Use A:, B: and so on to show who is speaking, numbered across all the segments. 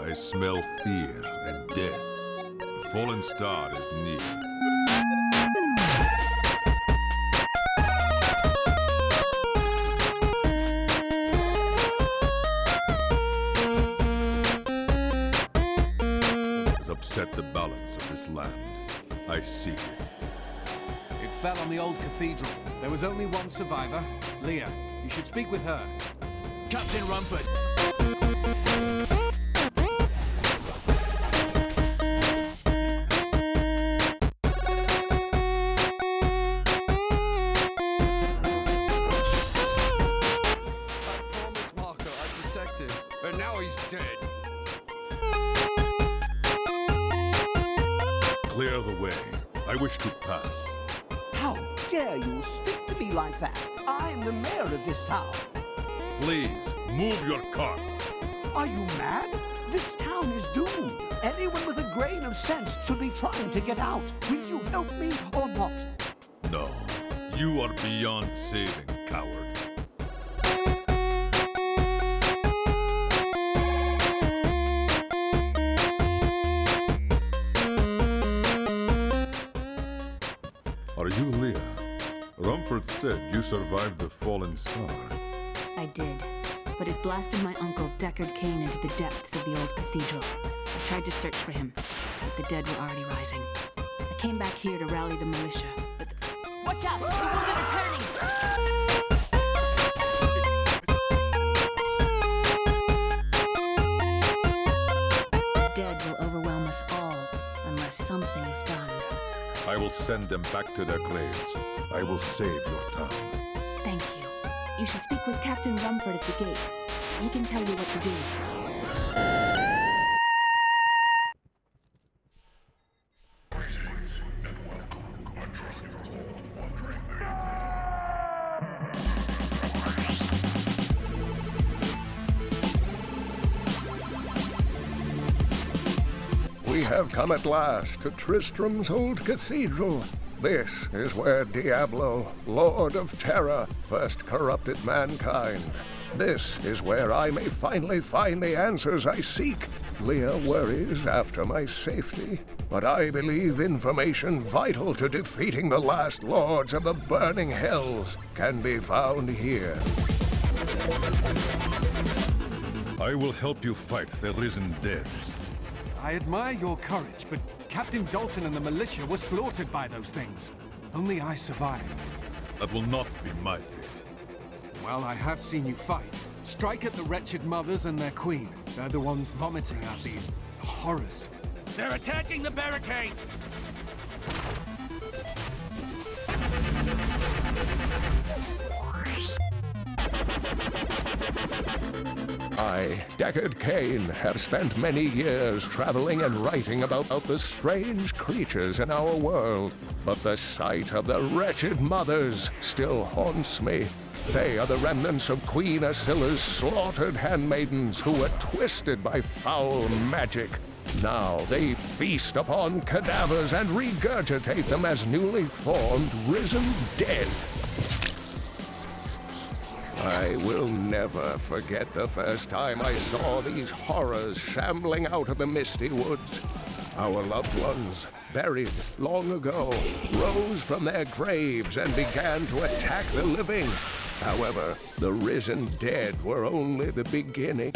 A: I smell fear and death. The fallen star is near. Has upset the balance of this land. I seek it.
B: It fell on the old cathedral. There was only one survivor, Leah. You should speak with her. Captain Rumford.
C: And now he's dead.
A: Clear the way. I wish to pass.
D: How dare you speak to me like that? I'm the mayor of this town.
A: Please, move your cart.
D: Are you mad? This town is doomed. Anyone with a grain of sense should be trying to get out. Will you help me or not?
A: No, you are beyond saving, coward. Are you Leah? Rumford said you survived the fallen star.
E: I did, but it blasted my uncle Deckard Cain into the depths of the old cathedral. I tried to search for him, but the dead were already rising. I came back here to rally the militia, but... Watch out! People that are turning! The dead will overwhelm us all, unless something is done.
A: I will send them back to their graves. I will save your town.
E: Thank you. You should speak with Captain Rumford at the gate. He can tell you what to do.
F: Greetings and welcome. I trust you are all wondering
G: We have come at last to Tristram's old cathedral. This is where Diablo, Lord of Terror, first corrupted mankind. This is where I may finally find the answers I seek. Leah worries after my safety, but I believe information vital to defeating the last lords of the burning hells can be found here.
A: I will help you fight the risen dead.
B: I admire your courage, but Captain Dalton and the militia were slaughtered by those things. Only I survived.
A: That will not be my fate.
B: Well, I have seen you fight. Strike at the wretched mothers and their queen. They're the ones vomiting out these horrors.
C: They're attacking the barricades!
G: I, Deckard Cain, have spent many years traveling and writing about the strange creatures in our world. But the sight of the wretched mothers still haunts me. They are the remnants of Queen Asilla's slaughtered handmaidens who were twisted by foul magic. Now they feast upon cadavers and regurgitate them as newly formed, risen dead. I will never forget the first time I saw these horrors shambling out of the misty woods. Our loved ones, buried long ago, rose from their graves and began to attack the living. However, the risen dead were only the beginning.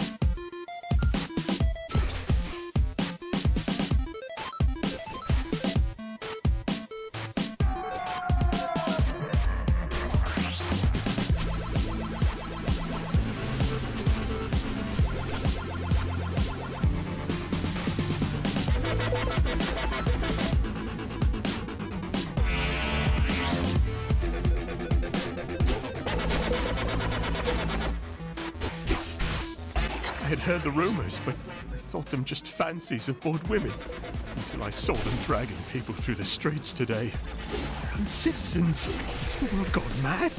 H: I had heard the rumors, but I thought them just fancies of bored women, until I saw them dragging people through the streets today. Their own citizens. Has the world gone mad?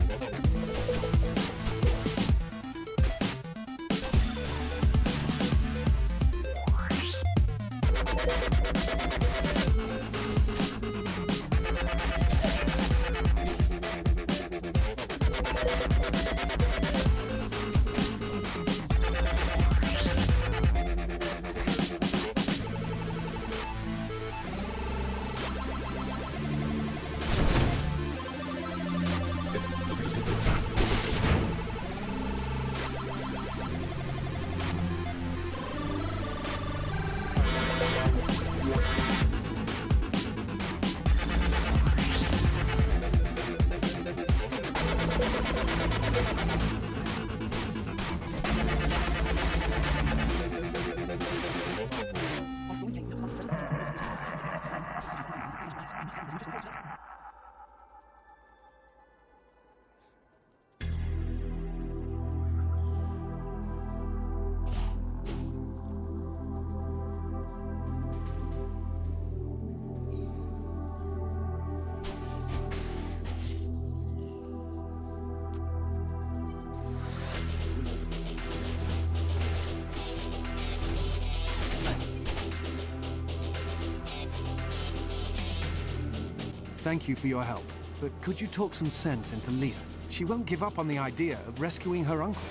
B: Thank you for your help. But could you talk some sense into Leah? She won't give up on the idea of rescuing her uncle.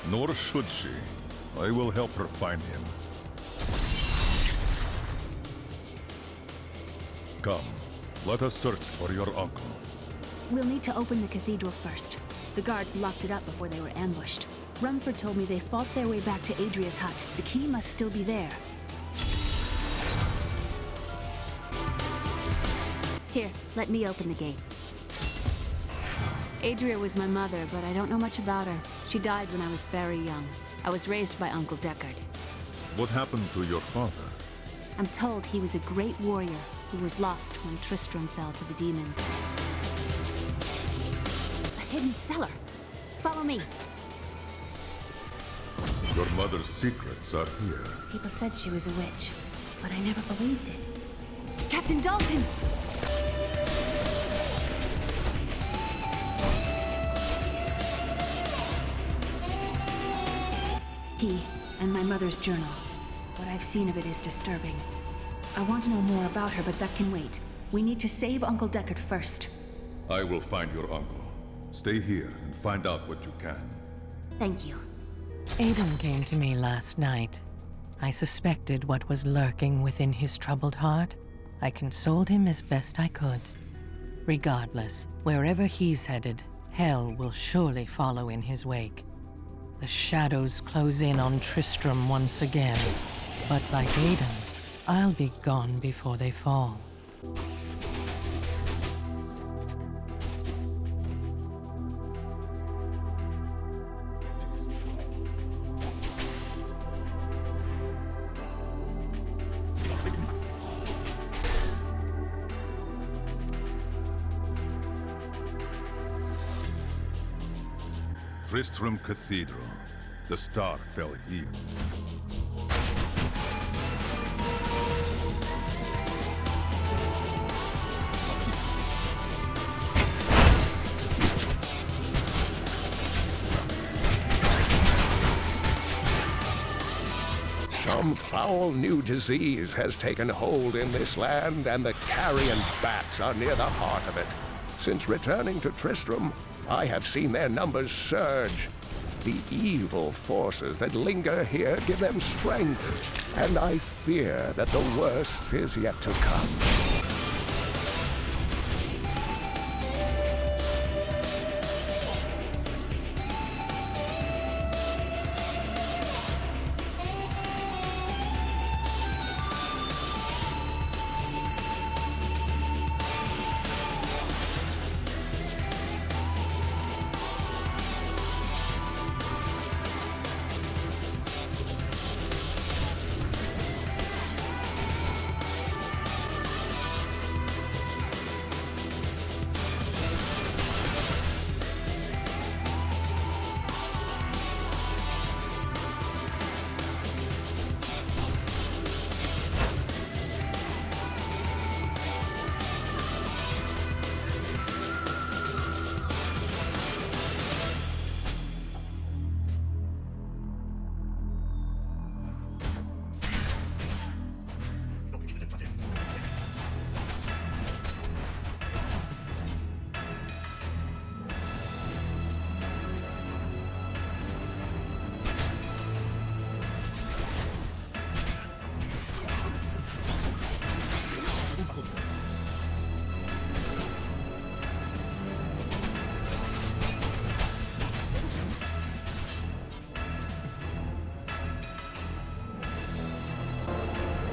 A: Nor should she. I will help her find him. Come, let us search for your uncle.
E: We'll need to open the cathedral first. The guards locked it up before they were ambushed. Rumford told me they fought their way back to Adria's hut. The key must still be there. Here, let me open the gate. Adria was my mother, but I don't know much about her. She died when I was very young. I was raised by Uncle Deckard.
A: What happened to your father?
E: I'm told he was a great warrior who was lost when Tristram fell to the demons. A hidden cellar. Follow me.
A: Your mother's secrets are here.
E: People said she was a witch, but I never believed it. Captain Dalton! He and my mother's journal. What I've seen of it is disturbing. I want to know more about her, but that can wait. We need to save Uncle Deckard first.
A: I will find your uncle. Stay here and find out what you can.
E: Thank you.
I: Aiden came to me last night. I suspected what was lurking within his troubled heart. I consoled him as best I could. Regardless, wherever he's headed, hell will surely follow in his wake. The shadows close in on Tristram once again. But like Aiden, I'll be gone before they fall.
A: Tristram Cathedral. The star fell here.
G: Some foul new disease has taken hold in this land, and the carrion bats are near the heart of it. Since returning to Tristram, I have seen their numbers surge. The evil forces that linger here give them strength, and I fear that the worst is yet to come.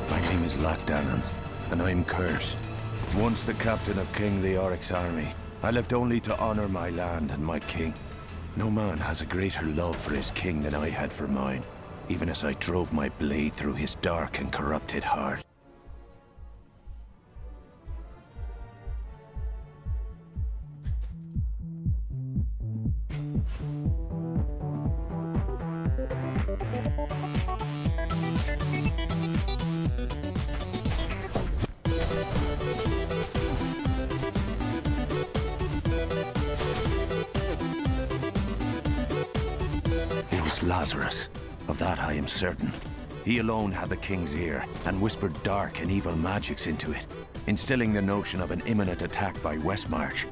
J: My name is Lochdanon, and I'm cursed. Once the captain of King Leoric's army, I lived only to honor my land and my king. No man has a greater love for his king than I had for mine, even as I drove my blade through his dark and corrupted heart. Lazarus. Of that I am certain. He alone had the king's ear, and whispered dark and evil magics into it. instilling the notion of an imminent attack by Westmarch.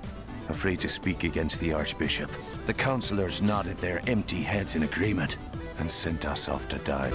J: Afraid to speak against the Archbishop, the councillors nodded their empty heads in agreement and sent us off to die.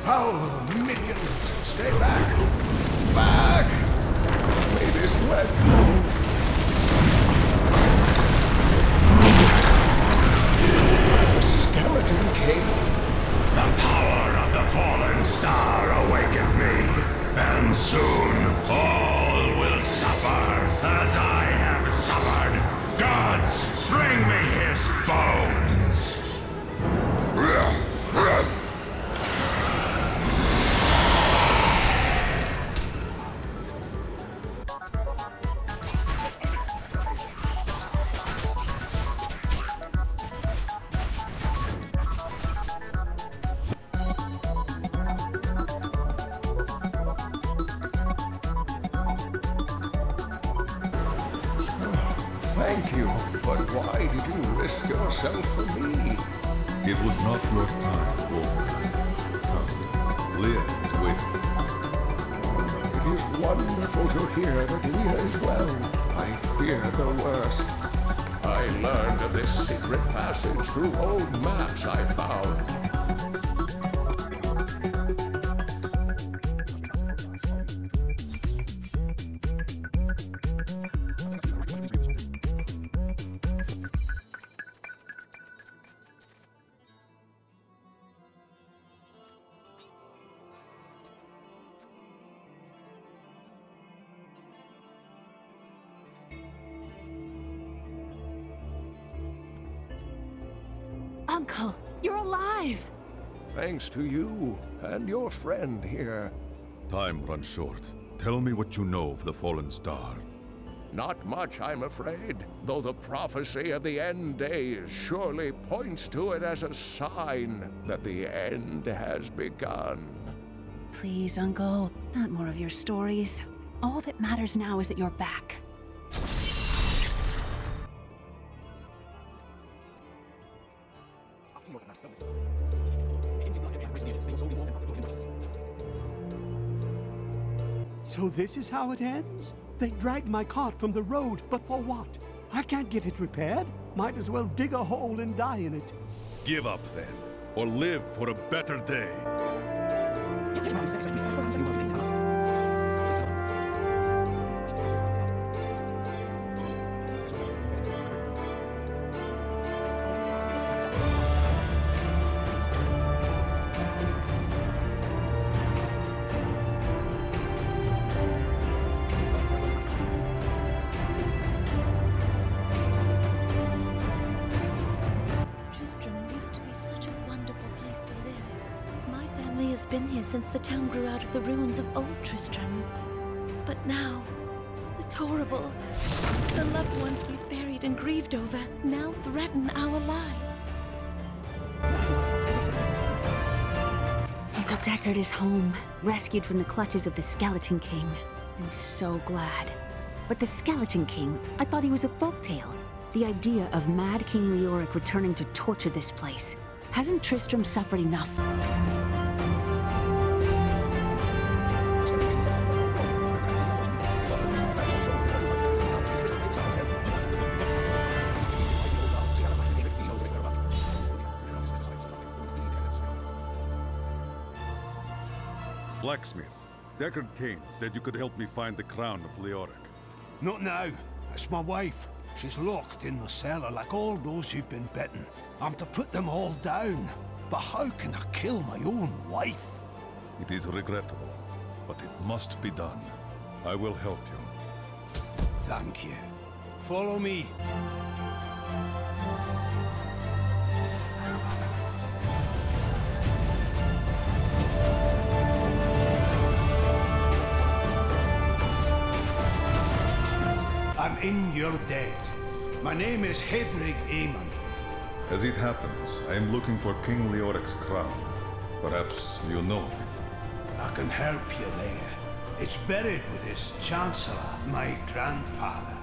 G: Foul minions, stay back! Back! May this red move. The Skeleton King.
F: The power of the fallen star awakened me, and soon all will suffer as I have suffered. Gods, bring me his bones!
G: Thank you, but why did you risk yourself for me?
A: It was not your time, Wolfman. Come, Leah is waiting.
G: It is wonderful to hear that Leah is well. I fear the worst. I learned of this secret passage through old maps I found.
E: Uncle, you're alive!
G: Thanks to you and your friend here.
A: Time runs short. Tell me what you know of the fallen star.
G: Not much, I'm afraid, though the prophecy of the end days surely points to it as a sign that the end has begun.
E: Please, Uncle, not more of your stories. All that matters now is that you're back.
D: So this is how it ends? They dragged my cart from the road, but for what? I can't get it repaired. Might as well dig a hole and die in it.
A: Give up then, or live for a better day.
K: Been here since the town grew out of the ruins of old Tristram. But now, it's horrible. The loved ones we've buried and grieved over now threaten our lives.
E: Uncle Deckard is home, rescued from the clutches of the Skeleton King. I'm so glad. But the Skeleton King, I thought he was a folktale. The idea of Mad King Leoric returning to torture this place. Hasn't Tristram suffered enough?
A: Blacksmith, Deckard Cain said you could help me find the crown of Leoric.
C: Not now.
L: It's my wife. She's locked in the cellar like all those who've been bitten. I'm to put them all down. But how can I kill my own wife?
A: It is regrettable, but it must be done. I will help you.
L: Thank you. Follow me. I'm in your debt. My name is Hedrig Aemon.
A: As it happens, I am looking for King Leoric's crown. Perhaps you know of it.
L: I can help you there. It's buried with his chancellor, my grandfather.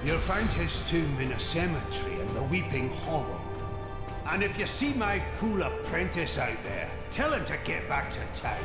L: You'll find his tomb in a cemetery in the Weeping Hollow. And if you see my fool apprentice out there, tell him to get back to town.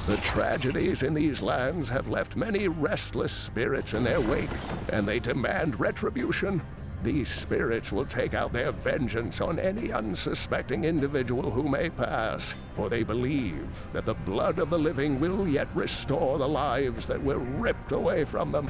G: The tragedies in these lands have left many restless spirits in their wake, and they demand retribution. These spirits will take out their vengeance on any unsuspecting individual who may pass, for they believe that the blood of the living will yet restore the lives that were ripped away from them.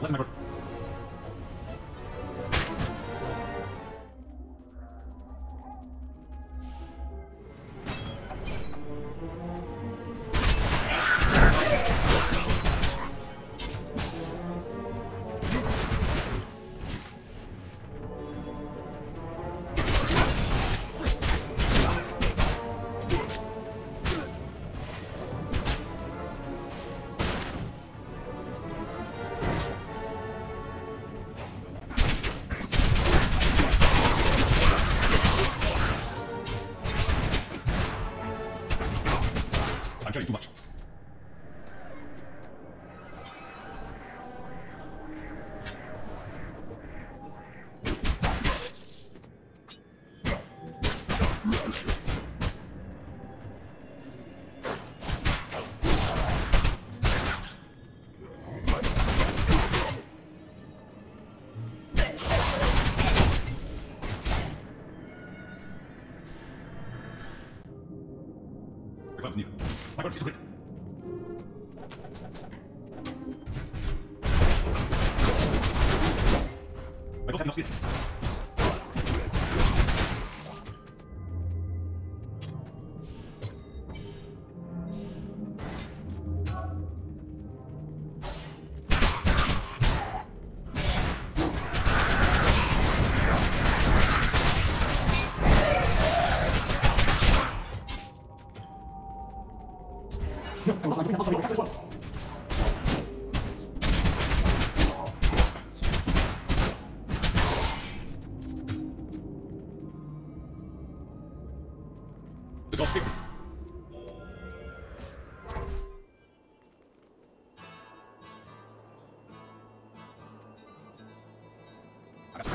M: Listen, my
A: Wygląd znikł. Najpierw słuchaj. Najpierw na świecie.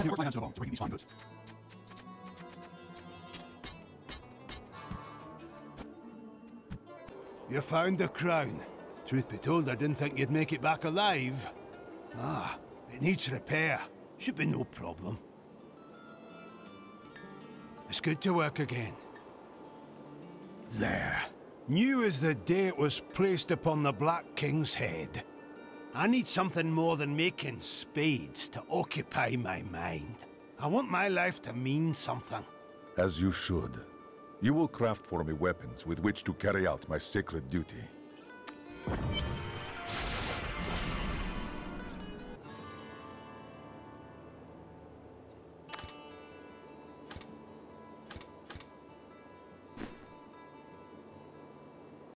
A: I work my hands to the bone to bring these fine goods.
L: You found the crown. Truth be told, I didn't think you'd make it back alive. Ah, it needs repair. Should be no problem. It's good to work again. There. New as the day it was placed upon the Black King's head. I need something more than making spades to occupy my mind. I want my life to mean something.
A: As you should. You will craft for me weapons with which to carry out my sacred duty.